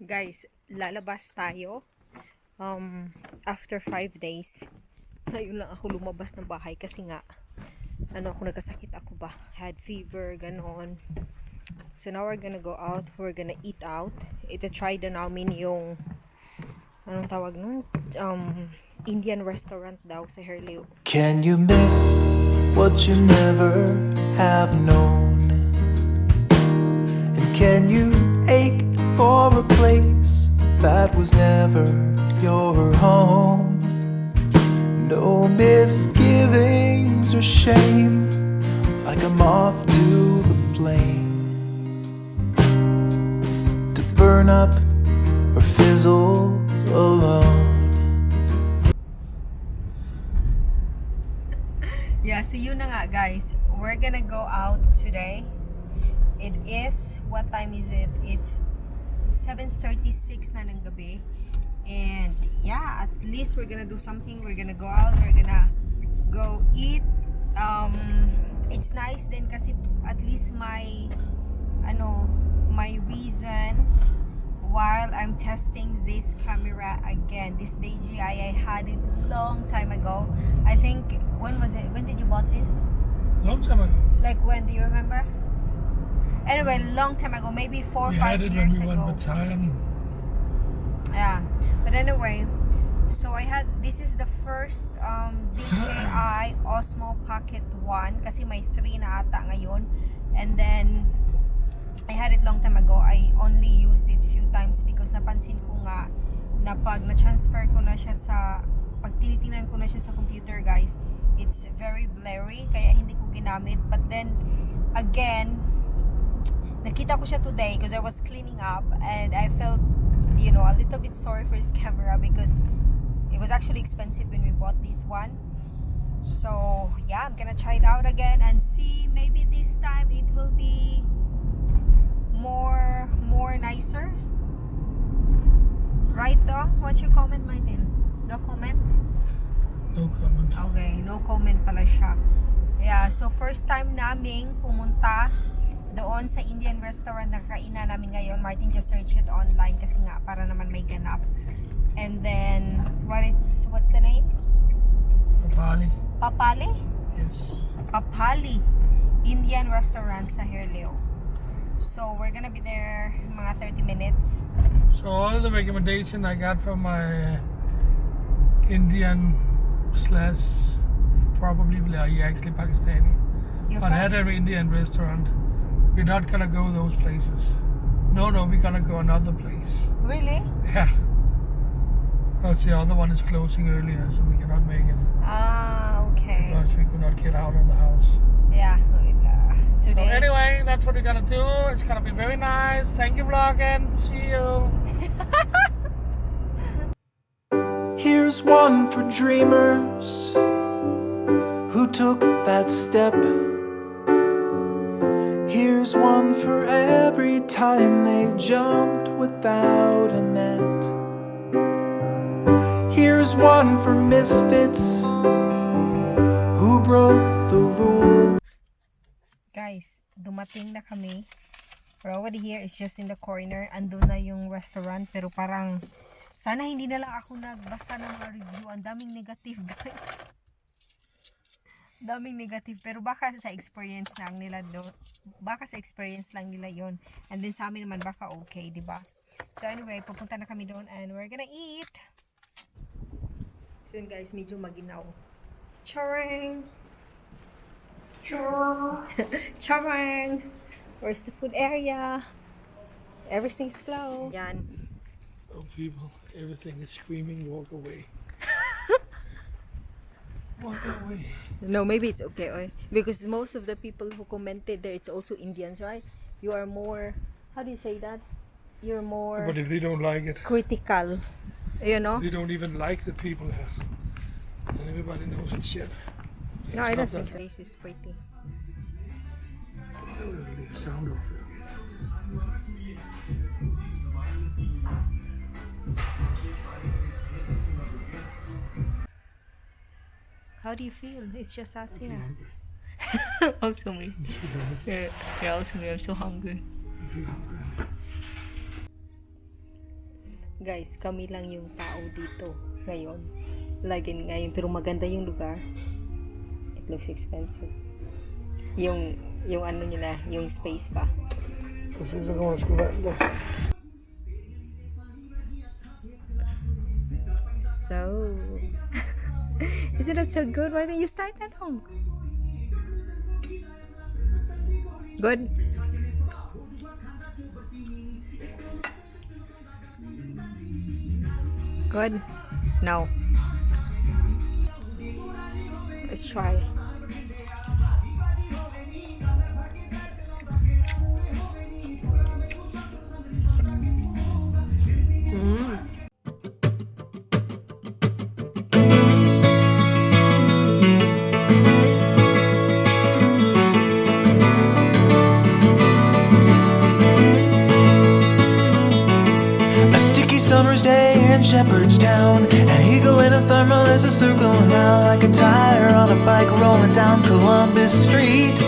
Guys, lalabas tayo after 5 days. Ngayon lang ako lumabas ng bahay kasi nga ako nagkasakit ako ba, had fever, ganon. So now we're gonna go out, we're gonna eat out. Ita-try na namin yung anong tawag nun, Indian restaurant daw sa Herleo. Can you miss what you never have known? And can you ache for a place that was never your home? No misgivings or shame, like a moth to the flame, to burn up or fizzle alone. Yeah, so yun na nga guys, we're gonna go out today. It is, what time is it? It's 7:36 na ng gabi. And yeah, at least we're gonna do something. We're gonna go out, we're gonna go eat. It's nice din kasi at least my reason while I'm testing this camera again. This DJI, I had it long time ago. I think, when was it? When did you bought this? Long time ago. Like when? Do you remember? Anyway, long time ago, maybe 4 or 5 years We had it when we ago. went Battalion. Yeah, but anyway, so this is the first DJI Osmo Pocket 1 kasi may 3 na ata ngayon. And then I had it long time ago. I only used it few times because napansin ko nga na pag na-transfer ko na siya pag tinitingnan ko na siya sa computer, guys, it's very blurry kaya hindi ko ginamit. But then again, nakita ko siya today because I was cleaning up and I felt a little bit sorry for his camera because it was actually expensive when we bought this one. So yeah, I'm gonna try it out again and see, maybe this time it will be more nicer, right? Though, what's your comment, Martin? No comment? No comment. Okay, no comment pala siya. Yeah, so first time naming pumunta doon sa Indian restaurant na kainan namin ngayon. Martin just searched it online kasi nga para naman may ganap. And then what's the name? Papali. Papali? Yes. Papali Indian restaurant sa Herleo. So we're gonna be there mga 30 minutes. So all the recommendation I got from my Indian slash probably actually Pakistani. Your But friend? had every Indian restaurant. We're not gonna go those places. No, we're gonna go another place. Really? Yeah. Because the other one is closing earlier, so we cannot make it. Ah, okay. Because we could not get out of the house. Yeah. So Today. anyway, that's what we're gonna do. It's gonna be very nice. Thank you, vlogging. See you. Here's one for dreamers who took that step. Here's one for every time they jumped without a net. Here's one for misfits who broke the rule. Guys, dumating na kami. We're already here. It's just in the corner. Andun na yung restaurant. Pero parang, sana hindi na lang ako nagbasa ng mga review. Ang daming negative, guys. Daming negative. Pero baka sa experience lang nila baka sa experience lang nila yon. And then sa amin naman baka okay, di ba? So anyway, pupunta na kami doon and we're gonna eat. So yun guys, medyo maginaw. Charang! Charang! Where's the food area? Everything's closed. Yan. So people, everything is screaming, walk away. Walk away. No, maybe it's okay, oy. Because most of the people who commented there, it's also Indians, right? You are more, how do you say that? You're more But if they don't like it, critical, you know? they don't even like the people here. And everybody knows it's shit. No, I don't It's think not this is pretty. the sound of it. How do you feel? It's just us here. Also me. Yeah, also me. I'm so hungry. Guys, kami lang yung tao dito ngayon. Lagin ngayon. Pero maganda yung lugar. It looks expensive. Yung ano nila, yung space pa. Precis så kommer det skulle vända. So, isn't that so good? Why don't you start at home? Good? Good? No. Let's try. A sticky summer's day in Shepherdstown. An eagle in a thermal is a circling round like a tire on a bike rolling down Columbus Street.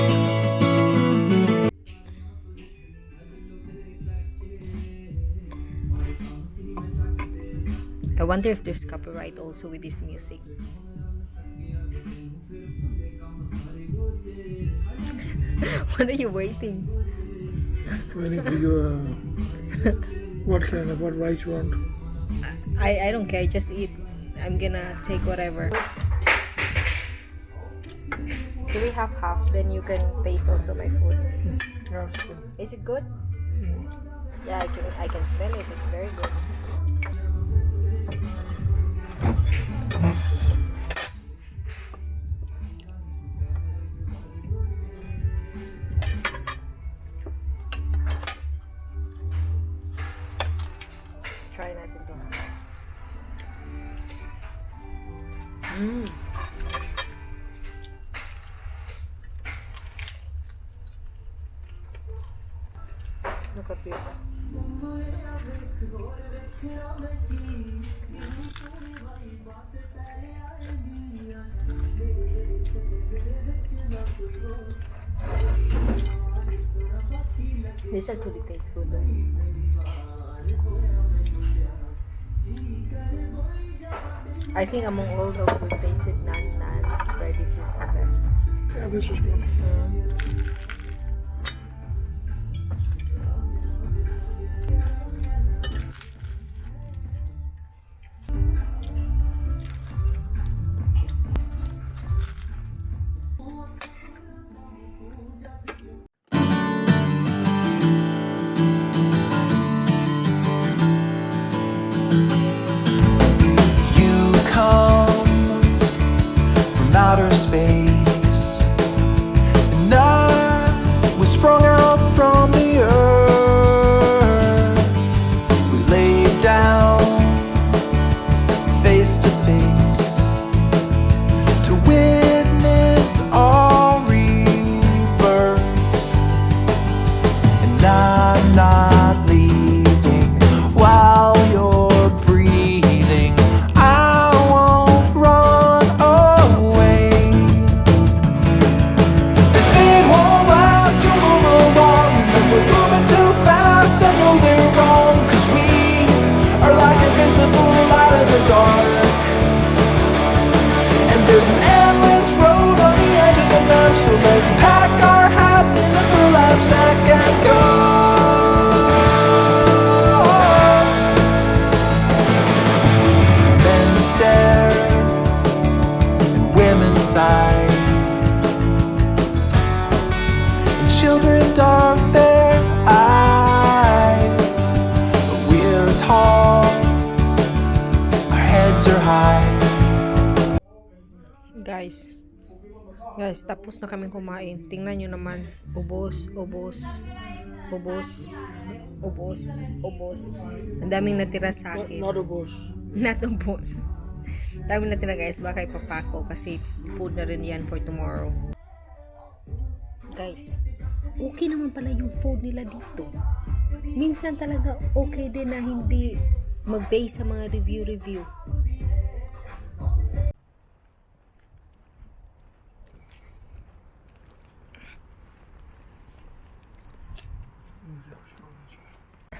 I wonder if there's copyright also with this music. What are you waiting? Waiting for you. What rice you want? I don't care, just eat. I'm gonna take whatever. Do we have half? Then you can taste also my food. Yeah, it's good. Is it good? Yeah, I can smell it. It's very good. Try natin to. Look at this. This actually tastes good though. I think among all the food tasted naan, but this is the best. Yeah, this is good. You come from outer space, and I was sprung out from the earth. We laid down face to face to witness our rebirth, and I'm not leaving while you're breathing. I won't run away. They say it won't last, you'll move along, but we're moving too fast. I know they're wrong, 'cause we are like invisible light in the dark. And there's an endless road on the edge of the map, so let's pack our hats in a burlap sack and go. Men stare and women sigh, and children dark their eyes. But we're tall, our heads are high. Guys, tapos na kaming kumain. Tingnan nyo naman. Ubos. Ang daming natira sa akin. Not a boss. Not ubos. Daming natira guys. Baka ipapako kasi food na rin yan for tomorrow. Guys, okay naman pala yung food nila dito. Minsan talaga okay din na hindi mag-base sa mga review.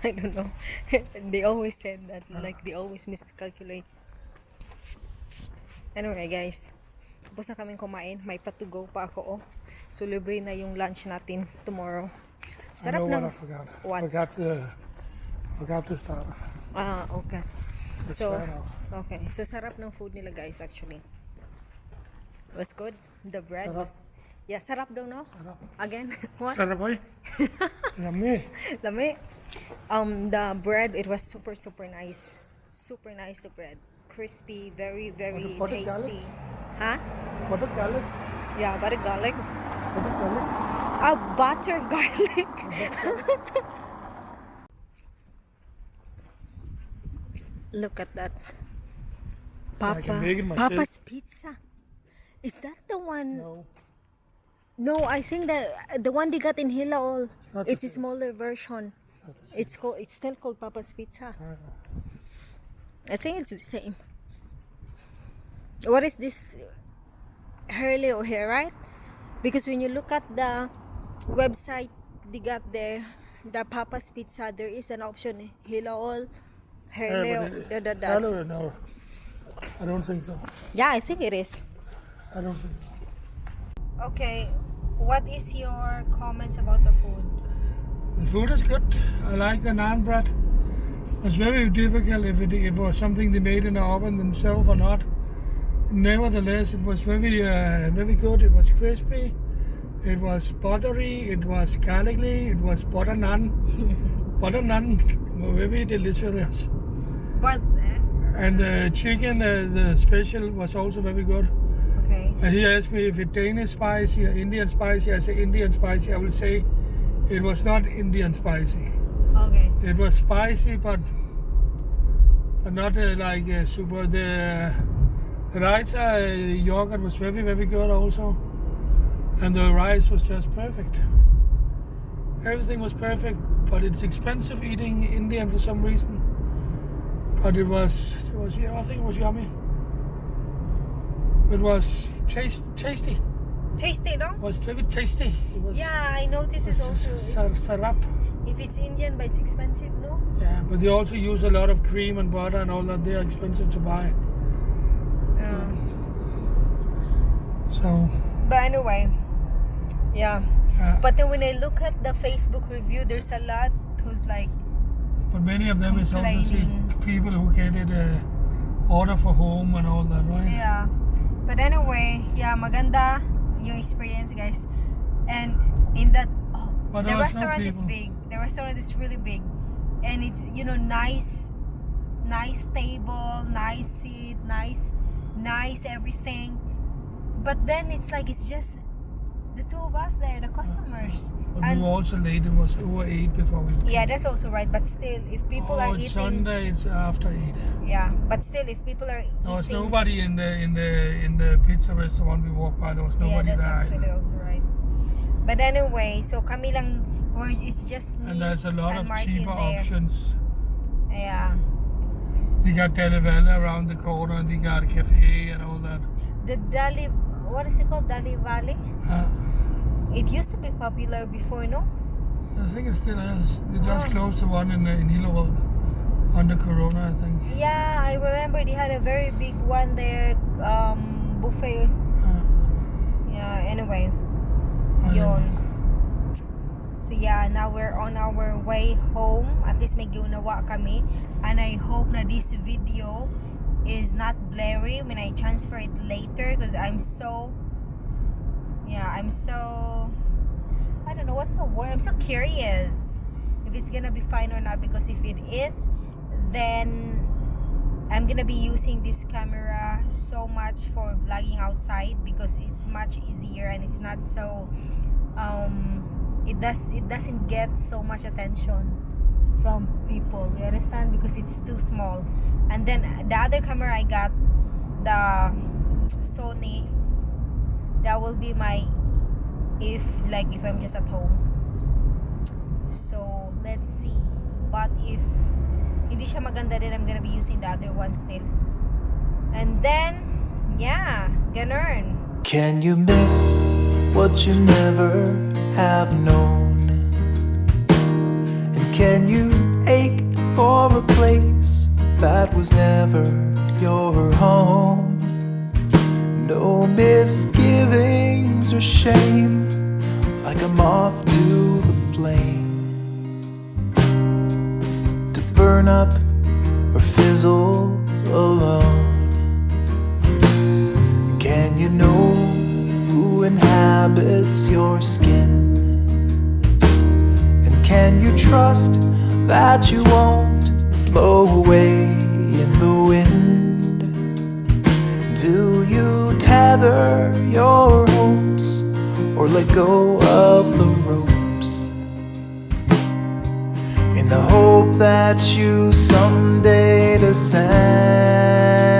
I don't know. They always said that, like they always miscalculate. Anyway guys, tapos na kaming kumain. May pa-to-go pa ako. So libre na yung lunch natin tomorrow. I know Sarap what ng... I forgot. What? Forgot to start. Ah, okay. Let's So, try it out. okay. So sarap ng food nila guys actually. Was good. The bread Sarap. was... Yeah, sarap daw no? Sarap. Again? What? Sarap boy. Yummy. Lami. The bread, it was super nice. Super nice, the bread. Crispy, very Butter garlic? tasty. Huh? Butter garlic. Yeah, butter garlic. Butter garlic. Butter garlic. Look at that. I can make it myself. Papa's Pizza. Is that the one? No. No, I think the one they got in Hilaol. not It's the a smaller version. Not the same. It's still called Papa's Pizza. I think it's the same. What is this? Hurley O'Hare, right? Because when you look at the website they got there, the Papa's Pizza, there is an option Hilaol, Hurley, Yeah, but da. no, I don't think so. Yeah, I think it is. I don't think. Okay, what is your comments about the food? The food is good. I like the naan bread. It's very difficult if it was something they made in the oven themselves or not. Nevertheless, it was very good. It was crispy. It was buttery. It was garlicky. It was butter naan. Butter naan were very delicious. But And the chicken, the special, was also very good. okay, And he asked me if it's Danish spicy or Indian spicy. I said Indian spicy. I will say it was not Indian spicy. okay, It was spicy, but not like super. The raita yogurt was very good also, and the rice was just perfect. Everything was perfect, but it's expensive eating Indian for some reason. But it was yeah, I think it was yummy. It was tasty. tasty, no? It was very tasty. It was. Yeah, I noticed it's also Sarap. if it's Indian, but it's expensive, no? Yeah, but they also use a lot of cream and butter and all that. They are expensive to buy. So, But anyway, yeah. uh, But then when I look at the Facebook review, there's a lot who's like, but many of them is also see complaining. people who get it order for home and all that, right? yeah. But anyway, yeah, maganda yung experience, guys. And in that, But the there was no restaurant is people. big. The restaurant is really big, and it's nice table, nice seat, nice everything. But then it's like it's just the two of us there, the customers. But we And were also late. It was over 8 before we. yeah, that's also right. But still, if people are it's eating, Sunday. It's after 8. yeah. But still, if people are There was eating, nobody in the pizza restaurant we walked by. There was yeah, nobody that's there. actually also right. But anyway, so kami lang, or it's just me And there's a lot and of Martin cheaper there. options. Yeah, They got Delivella around the corner. They got a cafe and all that. the Dali, what is it called, Dali Valley? Uh, It used to be popular before, no? I think it still is. They just Oh. closed the one in Hillerød under Corona, I think. Yeah, I remember they had a very big one there, buffet. Yeah, anyway, yun. So yeah, now we're on our way home. At least may ginawa kami. And I hope na this video is not blurry when I transfer it later, because I'm so I don't know what's the word. I'm so curious if it's gonna be fine or not, because if it is, then I'm gonna be using this camera so much for vlogging outside, because it's much easier and it's not so it doesn't get so much attention from people, you understand, because it's too small. And then the other camera I got, the Sony, that will be my if I'm just at home. So let's see, but if hindi siya maganda din, I'm gonna be using the other one still. And then yeah, ganun. Can you miss what you never have known? And can you never your home. No misgivings or shame, like a moth to the flame, to burn up or fizzle alone. Can you know who inhabits your skin? And can you trust that you won't blow away in the wind? Do you tether your hopes or let go of the ropes, in the hope that you someday descend